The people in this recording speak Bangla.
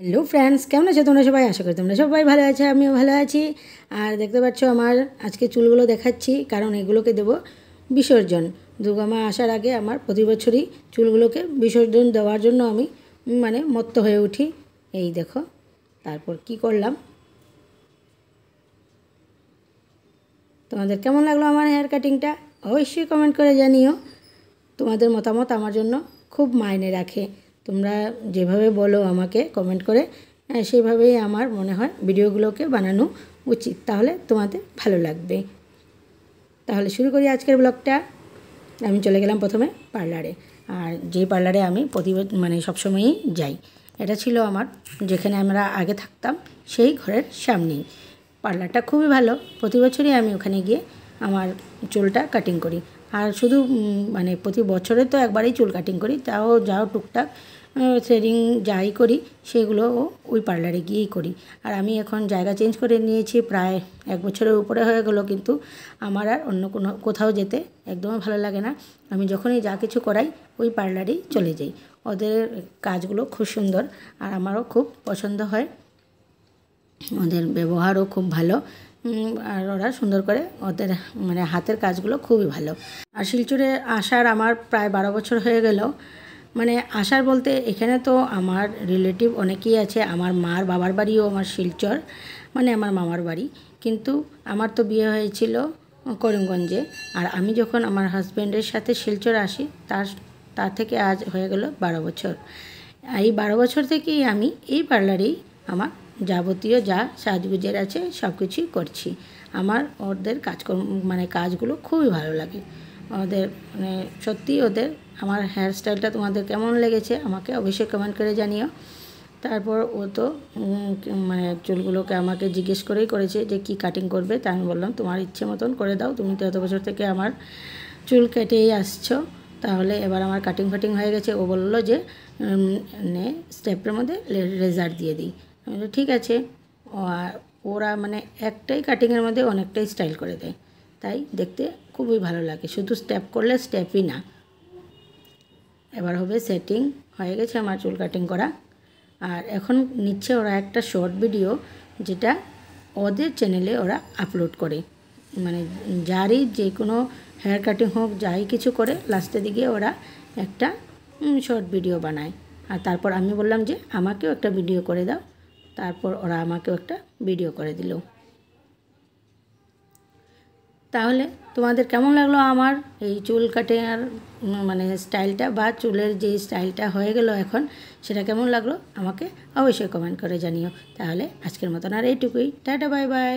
হ্যালো ফ্রেন্ডস, কেমন আছো তোমরা সবাই? আশা করি তোমরা সবাই ভালো আছো, আমিও ভালো আছি। আর দেখতে পাচ্ছ আমার আজকে চুলগুলো দেখাচ্ছি, কারণ এগুলোকে দেব বিসর্জন। দুর্গা মা আসার আগে আমার প্রতি বছরই চুলগুলোকে বিসর্জন দেওয়ার জন্য আমি মত্ত হয়ে উঠি। এই দেখো, তারপর কি করলাম। তোমাদের কেমন লাগলো আমার হেয়ার কাটিংটা অবশ্যই কমেন্ট করে জানিও। তোমাদের মতামত আমার জন্য খুব মাইনে রাখে। তোমরা যেভাবে বলো আমাকে কমেন্ট করে, সেইভাবেই আমার মনে হয় ভিডিওগুলোকে বানানো উচিত, তাহলে তোমাদের ভালো লাগবে। তাহলে শুরু করি আজকের ব্লগটা। আমি চলে গেলাম প্রথমে পার্লারে, আর যেই পার্লারে আমি সবসময়ই যাই, এটা ছিল আমার যেখানে আমরা আগে থাকতাম সেই ঘরের সামনেই। পার্লারটা খুবই ভালো, প্রতি বছরই আমি ওখানে গিয়ে আমার চুলটা কাটিং করি। আর শুধু প্রতি বছরে তো একবারই চুল কাটিং করি, যাও টুকটাক থ্রেডিং যাই করি সেগুলো ওই পার্লারে গিয়েই করি। আর আমি এখন জায়গা চেঞ্জ করে নিয়েছি, প্রায় 1 বছরের উপরে হয়ে গেলো, কিন্তু আমার আর অন্য কোথাও যেতে একদমই ভালো লাগে না। আমি যখনই যা কিছু করাই ওই পার্লারেই চলে যাই। ওদের কাজগুলো খুব সুন্দর আর আমারও খুব পছন্দ হয়, ওদের ব্যবহারও খুব ভালো। আর ওরা সুন্দর করে ওদের হাতের কাজগুলো খুবই ভালো। আর শিলচরে আসার আমার প্রায় 12 বছর হয়ে গেল। আসার বলতে এখানে তো আমার রিলেটিভ অনেকেই আছে। আমার মার বাবার বাড়িও আমার শিলচর, আমার মামার বাড়ি। কিন্তু আমার তো বিয়ে হয়েছিল করিমগঞ্জে। আর আমি যখন আমার হাজব্যান্ডের সাথে শিলচর আসি, তার থেকে আজ হয়ে গেল 12 বছর। এই 12 বছর থেকেই আমি এই পার্লারেই আমার যাবতীয় যা সাজগুজের আছে সব কিছুই করছি। আমার ওদের কাজগুলো খুবই ভালো লাগে। ওদের সত্যি ওদের আমার হেয়ার স্টাইলটা তোমাদের কেমন লেগেছে আমাকে অবশ্যই কমেন্ট করে জানিও। তারপর ও তো চুলগুলোকে আমাকে জিজ্ঞেস করেই করেছে যে কি কাটিং করবে। তা আমি বললাম তোমার ইচ্ছে মতন করে দাও, তুমি তো এত বছর থেকে আমার চুল কেটেই আসছো, তাহলে এবার আমার কাটিং ফাটিং হয়ে গেছে। ও বললো যে স্টেপের মধ্যে রেজার দিয়ে দিই। আমি বললাম ঠিক আছে। ওরা একটাই কাটিংয়ের মধ্যে অনেকটাই স্টাইল করে দেয়, তাই দেখতে খুবই ভালো লাগে। শুধু স্টেপ করলে স্টেপই না, এবার হবে সেটিং। হয়ে গেছে আমার চুল কাটিং করা। আর এখন নিচ্ছে ওরা একটা শর্ট ভিডিও, যেটা ওদের চ্যানেলে ওরা আপলোড করে। যারই যে কোনো হেয়ার কাটিং হোক, যাই কিছু করে, লাস্টের দিকে ওরা একটা শর্ট ভিডিও বানায়। আর তারপর আমি বললাম যে আমাকেও একটা ভিডিও করে দাও, তারপর ওরা আমাকেও একটা ভিডিও করে দিল। তাহলে তোমাদের কেমন লাগলো আমার এই চুল কাটিংয়ের স্টাইলটা, বা চুলের যে স্টাইলটা হয়ে গেল এখন, সেটা কেমন লাগলো আমাকে অবশ্যই কমেন্ট করে জানিও। তাহলে আজকের মতন আর এইটুকুই, টাটা বাই বাই।